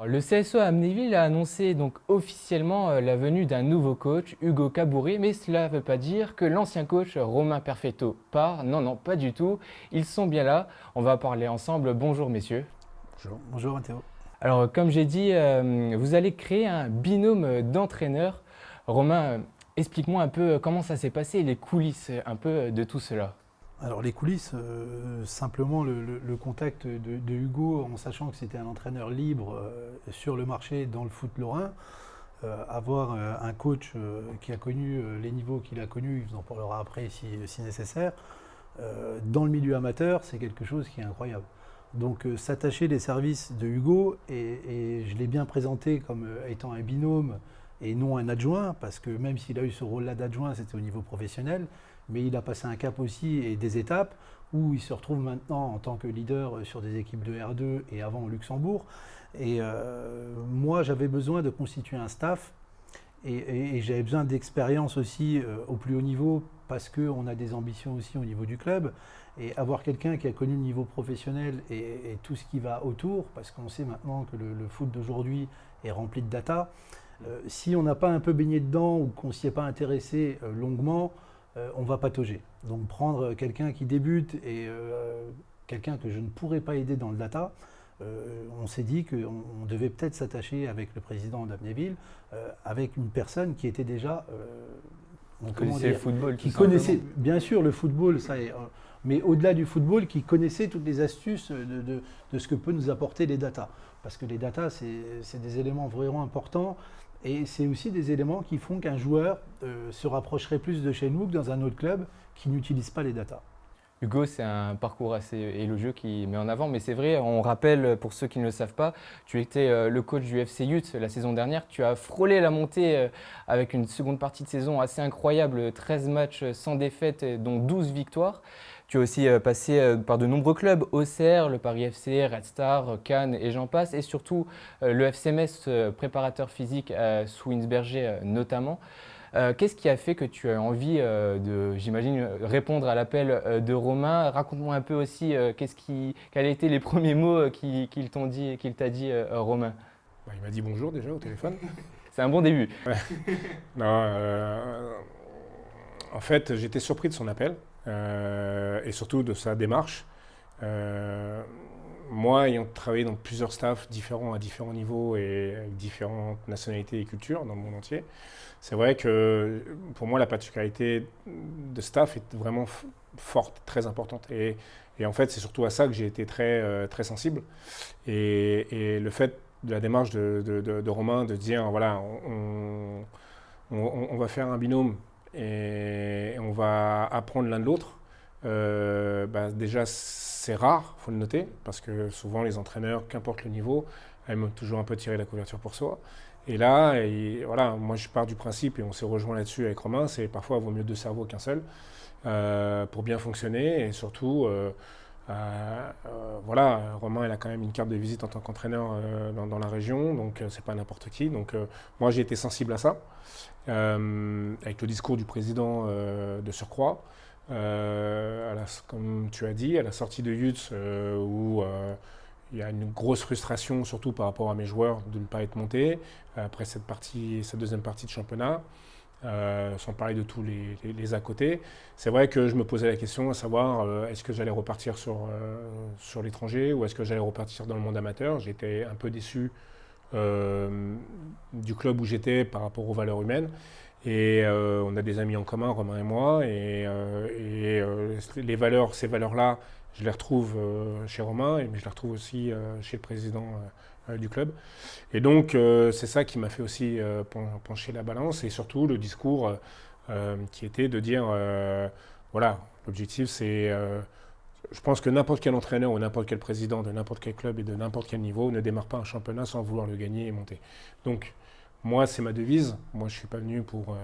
Le CSO Amnéville a annoncé donc officiellement la venue d'un nouveau coach, Hugo Cabouret, mais cela ne veut pas dire que l'ancien coach Romain Perfetto part. Non, non, pas du tout. Ils sont bien là. On va parler ensemble. Bonjour messieurs. Bonjour, bonjour Mathéo. Alors comme j'ai dit, vous allez créer un binôme d'entraîneurs. Romain, explique-moi un peu comment ça s'est passé, les coulisses un peu de tout cela. Alors les coulisses, simplement le contact de Hugo en sachant que c'était un entraîneur libre sur le marché dans le foot lorrain, avoir un coach qui a connu les niveaux qu'il a connus, il vous en parlera après si nécessaire, dans le milieu amateur, c'est quelque chose qui est incroyable. Donc s'attacher des services de Hugo, et je l'ai bien présenté comme étant un binôme et non un adjoint, parce que même s'il a eu ce rôle-là d'adjoint, c'était au niveau professionnel, mais il a passé un cap aussi et des étapes où il se retrouve maintenant en tant que leader sur des équipes de R2 et avant au Luxembourg. Et moi, j'avais besoin de constituer un staff et j'avais besoin d'expérience aussi au plus haut niveau parce qu'on a des ambitions aussi au niveau du club. Et avoir quelqu'un qui a connu le niveau professionnel et tout ce qui va autour, parce qu'on sait maintenant que le foot d'aujourd'hui est rempli de data, si on n'a pas un peu baigné dedans ou qu'on ne s'y est pas intéressé longuement, on va patauger. Donc prendre quelqu'un qui débute et quelqu'un que je ne pourrais pas aider dans le data, on s'est dit qu'on devait peut-être s'attacher avec le président d'Amnéville, avec une personne qui était déjà, Vous connaissez le football tout qui simplement. connaissait bien sûr le football, mais au-delà du football, qui connaissait toutes les astuces de ce que peut nous apporter les data. Parce que les data, c'est des éléments vraiment importants. Et c'est aussi des éléments qui font qu'un joueur se rapprocherait plus de chez nous que dans un autre club qui n'utilise pas les datas. Hugo, c'est un parcours assez élogieux qui met en avant, mais c'est vrai, on rappelle pour ceux qui ne le savent pas, tu étais le coach du FC Youth la saison dernière, tu as frôlé la montée avec une seconde partie de saison assez incroyable, 13 matchs sans défaite, dont 12 victoires. Tu as aussi passé par de nombreux clubs, Auxerre, le Paris FC, Red Star, Cannes et j'en passe, et surtout le FC Metz, préparateur physique à Swinsberger notamment. Qu'est-ce qui a fait que tu as envie de, j'imagine, répondre à l'appel de Romain? Raconte-moi un peu aussi quels étaient les premiers mots qu'il t'a dit, Romain. Bah, il m'a dit bonjour déjà au téléphone. C'est un bon début. Non, en fait, j'étais surpris de son appel et surtout de sa démarche. Euh, Moi, ayant travaillé dans plusieurs staffs différents à différents niveaux et avec différentes nationalités et cultures dans le monde entier, c'est vrai que pour moi, la particularité de staff est vraiment forte, très importante. Et en fait, c'est surtout à ça que j'ai été très sensible. Et le fait de la démarche de Romain de dire, voilà, on va faire un binôme et on va apprendre l'un de l'autre. Bah, déjà, c'est rare, il faut le noter, parce que souvent les entraîneurs, qu'importe le niveau, aiment toujours un peu tirer la couverture pour soi. Et là, voilà, moi je pars du principe, et on s'est rejoint là-dessus avec Romain, c'est parfois il vaut mieux deux cerveaux qu'un seul pour bien fonctionner. Et surtout, voilà, Romain il a quand même une carte de visite en tant qu'entraîneur dans la région, donc c'est pas n'importe qui. Donc moi j'ai été sensible à ça, avec le discours du président de surcroît. Comme tu as dit, à la sortie de Youth, où il y a une grosse frustration, surtout par rapport à mes joueurs, de ne pas être montés après cette deuxième partie de championnat, sans parler de tous les à côté. C'est vrai que je me posais la question à savoir est-ce que j'allais repartir sur l'étranger ou est-ce que j'allais repartir dans le monde amateur. J'étais un peu déçu du club où j'étais par rapport aux valeurs humaines. Et on a des amis en commun, Romain et moi, les valeurs, ces valeurs-là, je les retrouve chez Romain, mais je les retrouve aussi chez le président du club. Et donc, c'est ça qui m'a fait aussi pencher la balance, et surtout le discours qui était de dire, voilà, l'objectif c'est, je pense que n'importe quel entraîneur ou n'importe quel président de n'importe quel club et de n'importe quel niveau ne démarre pas un championnat sans vouloir le gagner et monter. Donc, moi, c'est ma devise. Moi, je ne suis pas venu pour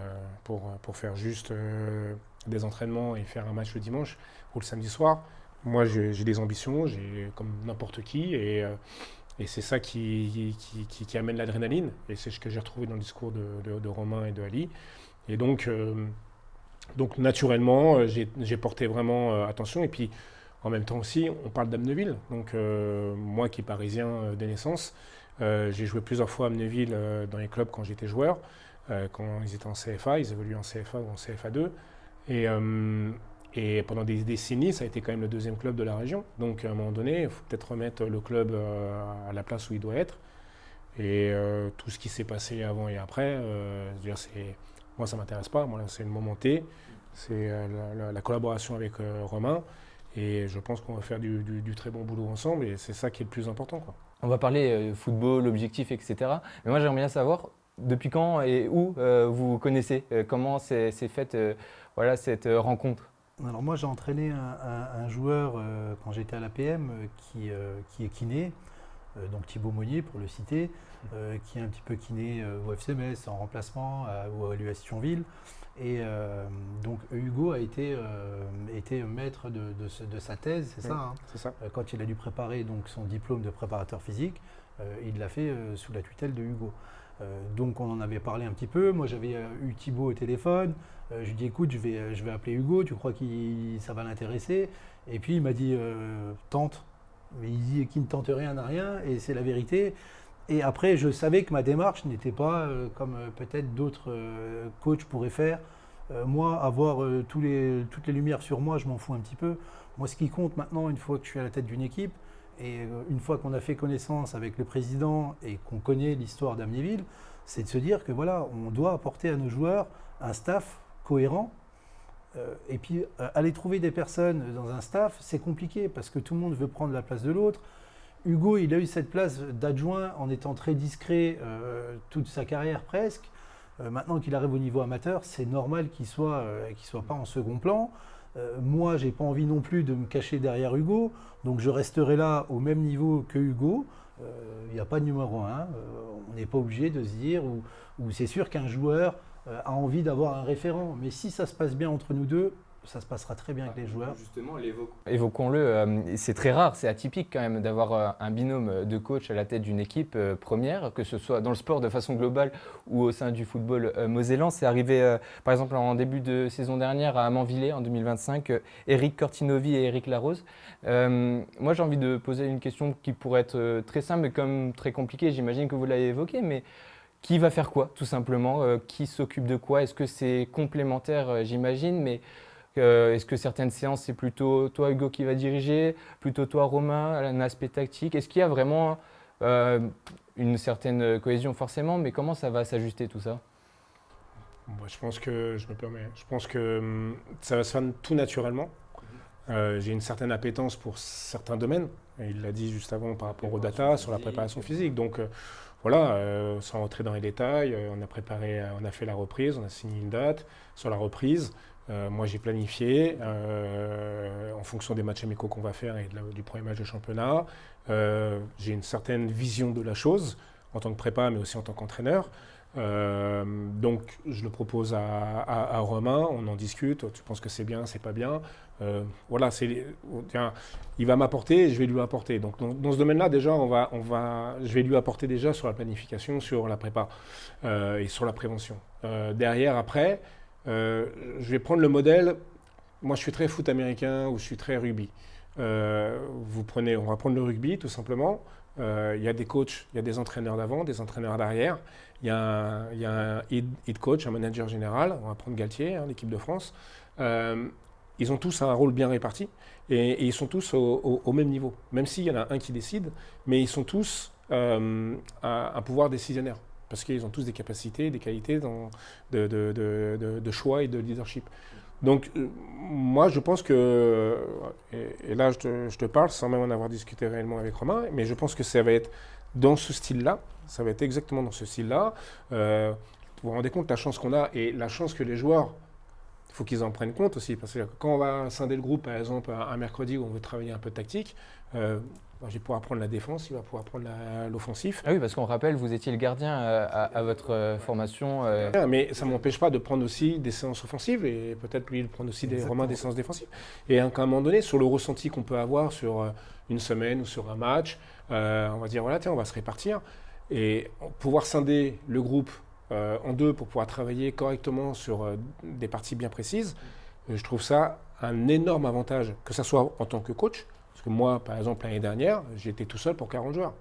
faire juste des entraînements et faire un match le dimanche ou le samedi soir. Moi, j'ai des ambitions, comme n'importe qui, et c'est ça qui amène l'adrénaline. Et c'est ce que j'ai retrouvé dans le discours de Romain et de Ali. Et donc naturellement, j'ai porté vraiment attention. Et puis, en même temps aussi, on parle d'Amneville. Donc, moi qui est parisien de naissance, J'ai joué plusieurs fois à Amnéville dans les clubs quand j'étais joueur, quand ils étaient en CFA, ils évoluaient en CFA ou en CFA2. Et pendant des décennies, ça a été quand même le deuxième club de la région. Donc à un moment donné, il faut peut-être remettre le club à la place où il doit être. Et tout ce qui s'est passé avant et après, moi ça ne m'intéresse pas. Moi, c'est le moment T, c'est la collaboration avec Romain. Et je pense qu'on va faire du très bon boulot ensemble. Et c'est ça qui est le plus important, quoi. On va parler football, objectif, etc. Mais moi, j'aimerais bien savoir depuis quand et où vous vous connaissez, comment s'est faite voilà, cette rencontre. Alors moi j'ai entraîné un joueur quand j'étais à l'APM qui est kiné, donc Thibaut Monnier pour le citer, qui est un petit peu kiné au FC Metz en remplacement ou à l'US Thionville. Et donc Hugo a été maître de sa thèse, c'est ça, hein. C'est ça. Quand il a dû préparer donc, son diplôme de préparateur physique, il l'a fait sous la tutelle de Hugo. Donc on en avait parlé un petit peu, moi j'avais eu Thibaut au téléphone, je lui ai dit écoute je vais appeler Hugo, tu crois que ça va l'intéresser? Et puis il m'a dit tente, mais il dit qu'il ne tente rien n'a rien et c'est la vérité. Et après je savais que ma démarche n'était pas comme peut-être d'autres coachs pourraient faire. Moi avoir toutes les lumières sur moi je m'en fous un petit peu. Moi ce qui compte maintenant une fois que je suis à la tête d'une équipe, et une fois qu'on a fait connaissance avec le président et qu'on connaît l'histoire d'Amnéville, c'est de se dire que voilà, on doit apporter à nos joueurs un staff cohérent. Et puis aller trouver des personnes dans un staff, c'est compliqué parce que tout le monde veut prendre la place de l'autre. Hugo, il a eu cette place d'adjoint en étant très discret toute sa carrière presque. Maintenant qu'il arrive au niveau amateur, c'est normal qu'il soit pas en second plan. Moi, j'ai pas envie non plus de me cacher derrière Hugo, donc je resterai là au même niveau que Hugo. Il n'y a pas de numéro 1, on n'est pas obligé de se dire, ou c'est sûr qu'un joueur a envie d'avoir un référent, mais si ça se passe bien entre nous deux, ça se passera très bien avec les joueurs. Justement, évoquons-le, c'est très rare, c'est atypique quand même d'avoir un binôme de coach à la tête d'une équipe première, que ce soit dans le sport de façon globale ou au sein du football mosellan. C'est arrivé par exemple en début de saison dernière à Amanvillers en 2025, Eric Cortinovi et Eric Larose. Moi j'ai envie de poser une question qui pourrait être très simple mais comme très compliquée, j'imagine que vous l'avez évoqué, mais qui va faire quoi tout simplement? Qui s'occupe de quoi? Est-ce que c'est complémentaire, j'imagine, mais est-ce que certaines séances, c'est plutôt toi, Hugo, qui va diriger, plutôt toi, Romain, un aspect tactique? Est-ce qu'il y a vraiment une certaine cohésion forcément, mais comment ça va s'ajuster tout ça? Moi, je pense que, je me permets, je pense que ça va se faire tout naturellement. J'ai une certaine appétence pour certains domaines. Et il l'a dit juste avant par rapport aux data, sur la préparation physique. Donc voilà, sans rentrer dans les détails, on a fait la reprise, on a signé une date sur la reprise. Moi, j'ai planifié en fonction des matchs amicaux qu'on va faire et du premier match de championnat. J'ai une certaine vision de la chose en tant que prépa, mais aussi en tant qu'entraîneur. Donc, je le propose à Romain, on en discute. Tu penses que c'est bien, c'est pas bien. Voilà, il va m'apporter et je vais lui apporter. Donc, dans ce domaine-là, déjà, je vais lui apporter déjà sur la planification, sur la prépa et sur la prévention. Derrière, après. Je vais prendre le modèle. Moi, je suis très foot américain ou je suis très rugby. On va prendre le rugby tout simplement. Il y a des coachs, il y a des entraîneurs d'avant, des entraîneurs d'arrière. Il y a un head coach, un manager général. On va prendre Galtier, l'équipe de France. Ils ont tous un rôle bien réparti et ils sont tous au même niveau. Même s'il y en a un qui décide, mais ils sont tous un pouvoir décisionnaire. Parce qu'ils ont tous des capacités, des qualités de choix et de leadership. Donc, moi, je pense que, et là, je te parle sans même en avoir discuté réellement avec Romain, mais je pense que ça va être dans ce style-là, ça va être exactement dans ce style-là. Vous vous rendez compte de la chance qu'on a et la chance que les joueurs, il faut qu'ils en prennent compte aussi. Parce que quand on va scinder le groupe, par exemple, un mercredi où on veut travailler un peu de tactique, je vais pouvoir prendre la défense, il va pouvoir prendre l'offensif. Ah oui, parce qu'on rappelle, vous étiez le gardien à votre formation. Mais ça ne m'empêche pas de prendre aussi des séances offensives et peut-être lui de prendre aussi Romain des séances défensives. Et à un moment donné, sur le ressenti qu'on peut avoir sur une semaine ou sur un match, on va dire voilà, tiens, on va se répartir et pouvoir scinder le groupe en deux pour pouvoir travailler correctement sur des parties bien précises. Je trouve ça un énorme avantage, que ce soit en tant que coach. Parce que moi, par exemple, l'année dernière, j'étais tout seul pour 40 joueurs.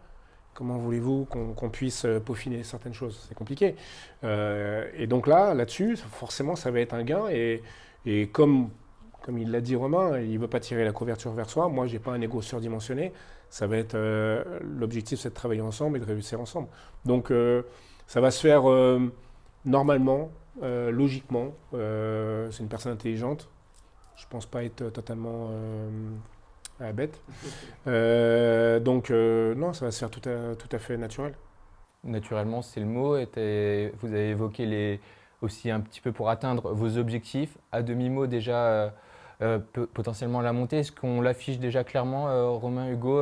comment voulez-vous qu'on puisse peaufiner certaines choses? C'est compliqué. Et donc là-dessus, forcément, ça va être un gain. Et comme il l'a dit Romain, il ne veut pas tirer la couverture vers soi. Moi, je n'ai pas un ego surdimensionné. Ça va être l'objectif, c'est de travailler ensemble et de réussir ensemble. Donc, ça va se faire normalement, logiquement. C'est une personne intelligente. Je ne pense pas être totalement bête. Donc, non, ça va se faire tout à fait naturel. Naturellement, c'est le mot. Vous avez évoqué aussi un petit peu pour atteindre vos objectifs. À demi-mot déjà, potentiellement la montée. Est-ce qu'on l'affiche déjà clairement, Romain, Hugo,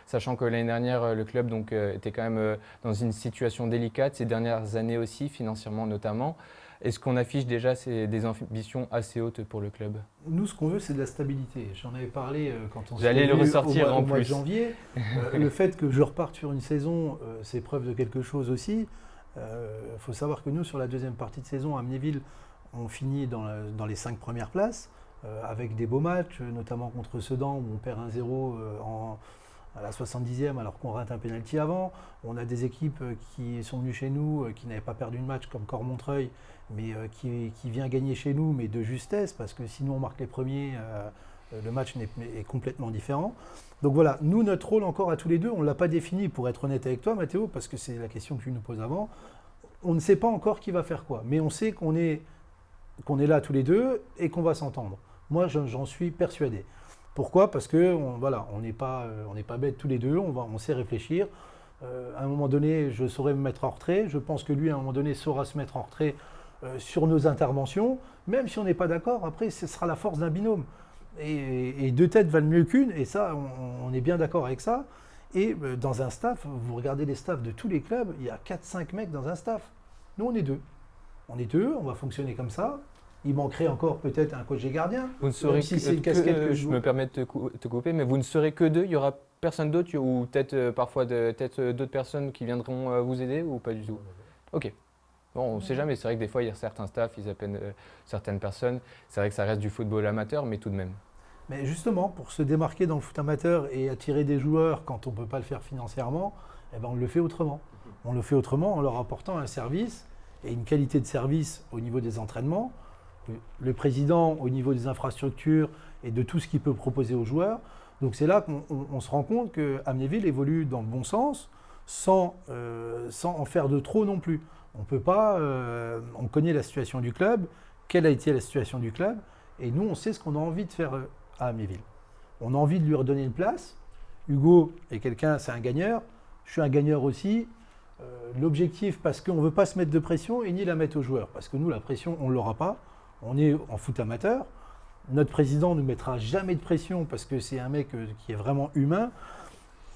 sachant que l'année dernière, le club était quand même dans une situation délicate, ces dernières années aussi, financièrement notamment. Est-ce qu'on affiche déjà des ambitions assez hautes pour le club? Nous, ce qu'on veut, c'est de la stabilité. J'en avais parlé quand on s'est J'allais le vu ressortir au en mois de plus. janvier. Le fait que je reparte sur une saison, c'est preuve de quelque chose aussi. Il faut savoir que nous, sur la deuxième partie de saison, à Amnéville, on finit dans les 5 premières places, avec des beaux matchs, notamment contre Sedan, où on perd 1-0 à la 70e alors qu'on rate un pénalty avant. On a des équipes qui sont venues chez nous, qui n'avaient pas perdu de match comme Cormontreuil, mais qui vient gagner chez nous, mais de justesse, parce que sinon on marque les premiers, le match est complètement différent. Donc voilà, nous, notre rôle encore à tous les deux, on ne l'a pas défini, pour être honnête avec toi, Mathéo, parce que c'est la question que tu nous poses avant. On ne sait pas encore qui va faire quoi, mais on sait qu'on est là tous les deux et qu'on va s'entendre. Moi, j'en suis persuadé. Pourquoi? Parce qu'on n'est pas bêtes tous les deux, on sait réfléchir. À un moment donné, je saurais me mettre en retrait. Je pense que lui, à un moment donné, saura se mettre en retrait sur nos interventions. Même si on n'est pas d'accord, après, ce sera la force d'un binôme. Et deux têtes valent mieux qu'une, et ça, on est bien d'accord avec ça. Et dans un staff, vous regardez les staffs de tous les clubs, il y a 4-5 mecs dans un staff. Nous, on est deux. On est deux, on va fonctionner comme ça. Il manquerait encore peut-être un coach et gardien. Vous ne serez si c'est une casquette que je me permets de te couper, mais vous ne serez que deux. Il n'y aura personne d'autre ou peut-être parfois d'autres personnes qui viendront vous aider ou pas du tout? Ok. Bon, on ne sait jamais. C'est vrai que des fois, il y a certains staffs, ils appellent certaines personnes. C'est vrai que ça reste du football amateur, mais tout de même. Mais justement, pour se démarquer dans le foot amateur et attirer des joueurs quand on ne peut pas le faire financièrement, eh ben on le fait autrement. On le fait autrement en leur apportant un service et une qualité de service au niveau des entraînements. Le président au niveau des infrastructures et de tout ce qu'il peut proposer aux joueurs. Donc c'est là qu'on se rend compte que Amnéville évolue dans le bon sens sans en faire de trop non plus. On peut pas, on connaît la situation du club, quelle a été la situation du club, et nous on sait ce qu'on a envie de faire à Amnéville. On a envie de lui redonner une place. Hugo est quelqu'un, c'est un gagneur, je suis un gagneur aussi. L'objectif, parce qu'on ne veut pas se mettre de pression et ni la mettre aux joueurs, parce que nous la pression on ne l'aura pas. On est en foot amateur. Notre président ne nous mettra jamais de pression parce que c'est un mec qui est vraiment humain.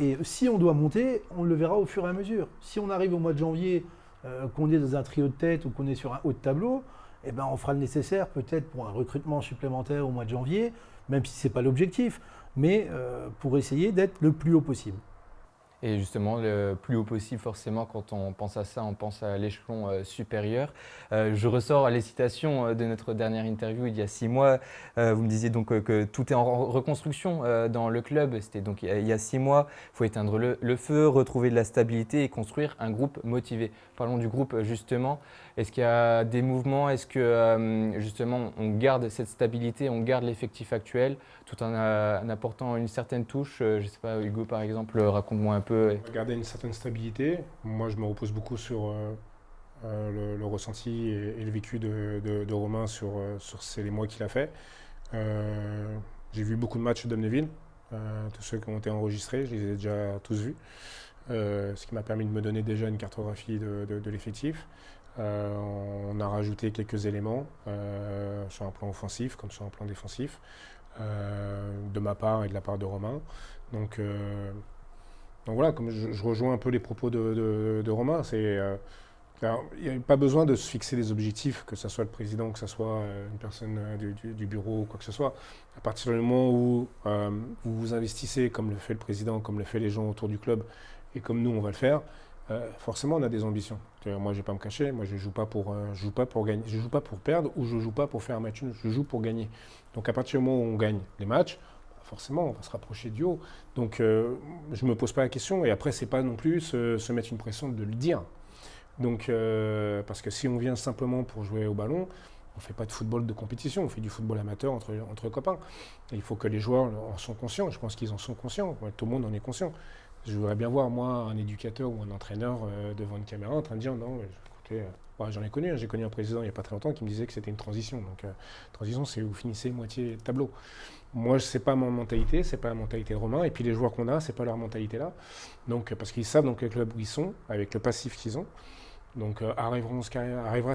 Et si on doit monter, on le verra au fur et à mesure. Si on arrive au mois de janvier, qu'on est dans un trio de tête ou qu'on est sur un haut de tableau, eh ben on fera le nécessaire peut-être pour un recrutement supplémentaire au mois de janvier, même si ce n'est pas l'objectif, mais pour essayer d'être le plus haut possible. Et justement, le plus haut possible, forcément, quand on pense à ça, on pense à l'échelon supérieur. Je ressors les citations de notre dernière interview il y a 6 mois. Vous me disiez donc que tout est en reconstruction dans le club. C'était donc il y a 6 mois. Il faut éteindre le feu, retrouver de la stabilité et construire un groupe motivé. Parlons du groupe justement. Est-ce qu'il y a des mouvements? Est-ce que justement on garde cette stabilité, on garde l'effectif actuel tout en apportant une certaine touche? Je ne sais pas, Hugo par exemple, raconte-moi un peu. Garder une certaine stabilité. Moi, je me repose beaucoup sur le ressenti et le vécu de Romain sur les mois qu'il a fait. J'ai vu beaucoup de matchs d'Amnéville, tous ceux qui ont été enregistrés, je les ai déjà tous vus. Ce qui m'a permis de me donner déjà une cartographie de l'effectif. On a rajouté quelques éléments sur un plan offensif comme sur un plan défensif, de ma part et de la part de Romain. Donc voilà, comme je rejoins un peu les propos de Romain, il n'y a pas besoin de se fixer des objectifs, que ce soit le président, que ce soit une personne du bureau ou quoi que ce soit. À partir du moment où vous vous investissez, comme le fait le président, comme le fait les gens autour du club, et comme nous on va le faire, forcément on a des ambitions. Moi je ne vais pas me cacher, moi je ne joue pas pour gagner, je joue pas pour perdre ou je ne joue pas pour faire un match nul, je joue pour gagner. Donc à partir du moment où on gagne les matchs, forcément, on va se rapprocher du haut. Donc, je ne me pose pas la question. Et après, ce n'est pas non plus se mettre une pression de le dire. Donc, parce que si on vient simplement pour jouer au ballon, on ne fait pas de football de compétition, on fait du football amateur entre copains. Et il faut que les joueurs en sont conscients. Je pense qu'ils en sont conscients. Ouais, tout le monde en est conscient. Je voudrais bien voir, moi, un éducateur ou un entraîneur devant une caméra en train de dire non, écoutez, j'en ai connu. J'ai connu un président il n'y a pas très longtemps qui me disait que c'était une transition. Donc, transition, c'est où vous finissez moitié tableau. Moi, ce n'est pas ma mentalité, ce n'est pas la mentalité de Romain. Et puis les joueurs qu'on a, ce n'est pas leur mentalité là. Donc, parce qu'ils savent dans quel club ils sont, avec le passif qu'ils ont. Donc, arrivera ce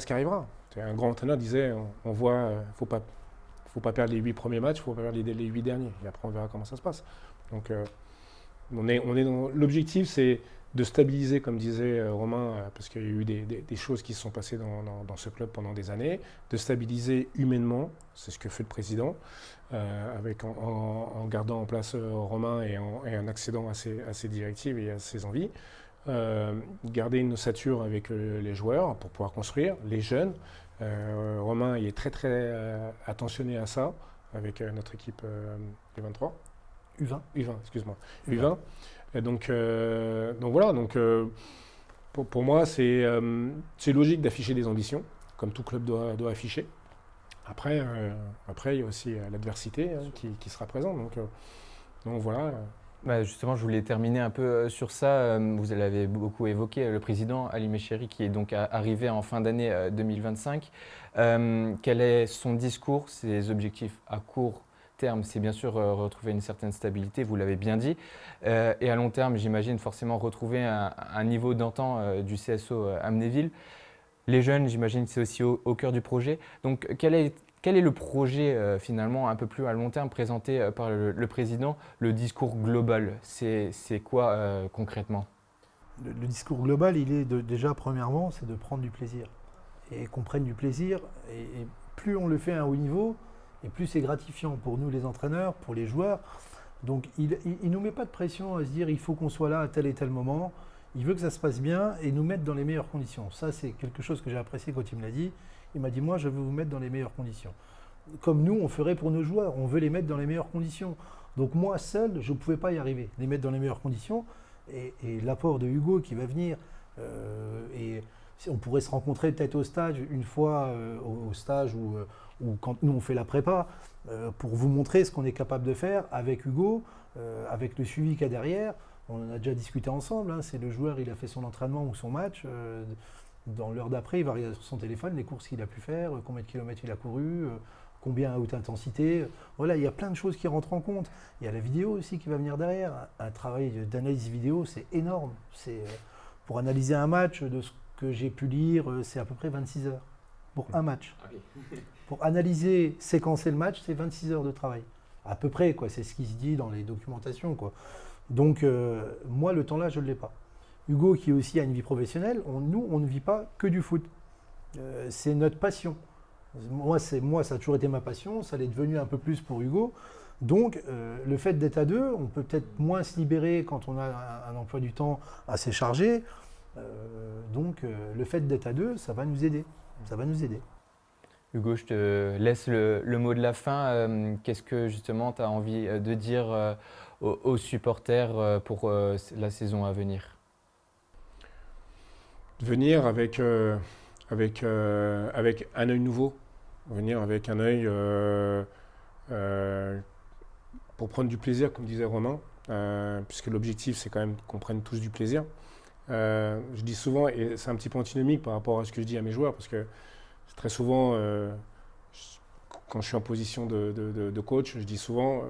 qui arrivera. Un grand entraîneur disait, on voit, faut pas perdre les 8 premiers matchs, il faut pas perdre les 8 derniers. Et après, on verra comment ça se passe. Donc, on est dans l'objectif, c'est de stabiliser, comme disait Romain, parce qu'il y a eu des choses qui se sont passées dans ce club pendant des années, de stabiliser humainement, c'est ce que fait le président, en gardant en place Romain et en accédant à ses directives et à ses envies. Garder une ossature avec les joueurs pour pouvoir construire, les jeunes. Romain il est très très attentionné à ça avec notre équipe des 23. U20, excuse-moi. U20. Et donc voilà, pour moi c'est logique d'afficher des ambitions, comme tout club doit afficher. Après il y a aussi l'adversité qui sera présente. Donc voilà. Justement, je voulais terminer un peu sur ça. Vous l'avez beaucoup évoqué, le président Ali Méchéri qui est donc arrivé en fin d'année 2025. Quel est son discours, ses objectifs à court terme? C'est bien sûr retrouver une certaine stabilité, vous l'avez bien dit. Et à long terme, j'imagine forcément retrouver un niveau d'antan du CSO Amnéville. Les jeunes, j'imagine que c'est aussi au cœur du projet. Donc, quel est le projet finalement un peu plus à long terme présenté par le président, le discours global? C'est quoi concrètement? Le discours global, il est déjà, premièrement, c'est de prendre du plaisir. Et qu'on prenne du plaisir, et plus on le fait à un haut niveau, et plus c'est gratifiant pour nous les entraîneurs, pour les joueurs. Donc il ne nous met pas de pression à se dire il faut qu'on soit là à tel et tel moment. Il veut que ça se passe bien et nous mettre dans les meilleures conditions. Ça, c'est quelque chose que j'ai apprécié quand il me l'a dit. Il m'a dit, moi, je veux vous mettre dans les meilleures conditions. Comme nous, on ferait pour nos joueurs. On veut les mettre dans les meilleures conditions. Donc moi, seul, je ne pouvais pas y arriver. Les mettre dans les meilleures conditions. Et l'apport de Hugo qui va venir. Et on pourrait se rencontrer peut-être au stage, une fois au stage ou quand nous, on fait la prépa, pour vous montrer ce qu'on est capable de faire avec Hugo, avec le suivi qu'il y a derrière. On en a déjà discuté ensemble, hein. C'est le joueur, il a fait son entraînement ou son match. Dans l'heure d'après, il va regarder sur son téléphone les courses qu'il a pu faire, combien de kilomètres il a couru, combien à haute intensité. Voilà, il y a plein de choses qui rentrent en compte. Il y a la vidéo aussi qui va venir derrière. Un travail d'analyse vidéo, c'est énorme. Pour analyser un match, de ce que j'ai pu lire, c'est à peu près 26 heures pour un match. Pour analyser, séquencer le match, c'est 26 heures de travail. À peu près, quoi. C'est ce qui se dit dans les documentations, quoi. Donc, moi, le temps-là, je ne l'ai pas. Hugo, qui aussi a une vie professionnelle, nous, on ne vit pas que du foot. C'est notre passion. Moi, ça a toujours été ma passion, ça l'est devenu un peu plus pour Hugo. Donc, le fait d'être à deux, on peut peut-être moins se libérer quand on a un emploi du temps assez chargé. Donc, le fait d'être à deux, ça va nous aider. Ça va nous aider. Hugo, je te laisse le mot de la fin. Qu'est-ce que justement tu as envie de dire aux supporters pour la saison à venir? Venir avec un œil nouveau, venir avec un œil pour prendre du plaisir, comme disait Romain, puisque l'objectif c'est quand même qu'on prenne tous du plaisir. Je dis souvent, et c'est un petit peu antinomique par rapport à ce que je dis à mes joueurs, parce que très souvent, quand je suis en position de coach, je dis souvent,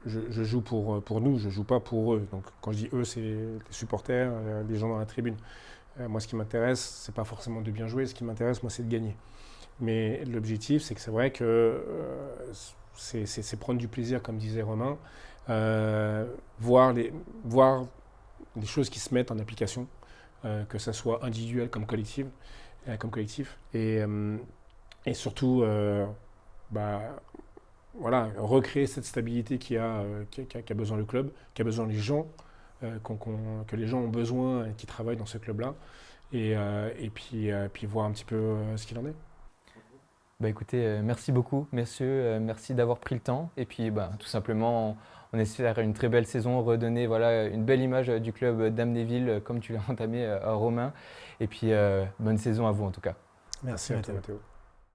je joue pour nous, je ne joue pas pour eux. Donc quand je dis eux, c'est les supporters, les gens dans la tribune. Moi, ce qui m'intéresse, ce n'est pas forcément de bien jouer, ce qui m'intéresse, moi, c'est de gagner. Mais l'objectif, c'est que c'est vrai que c'est prendre du plaisir, comme disait Romain, voir les choses qui se mettent en application, que ce soit individuel comme collectif, et surtout voilà, recréer cette stabilité qu'a besoin le club, qu'a besoin les gens, que les gens ont besoin et qui travaillent dans ce club-là, et puis voir un petit peu ce qu'il en est. Bah écoutez, merci beaucoup, messieurs, merci d'avoir pris le temps. Et puis bah, tout simplement, on espère une très belle saison, redonner voilà, une belle image du club d'Amnéville comme tu l'as entamé, Romain. Et puis bonne saison à vous en tout cas. Merci Merci à toi, Mathéo. Mathéo.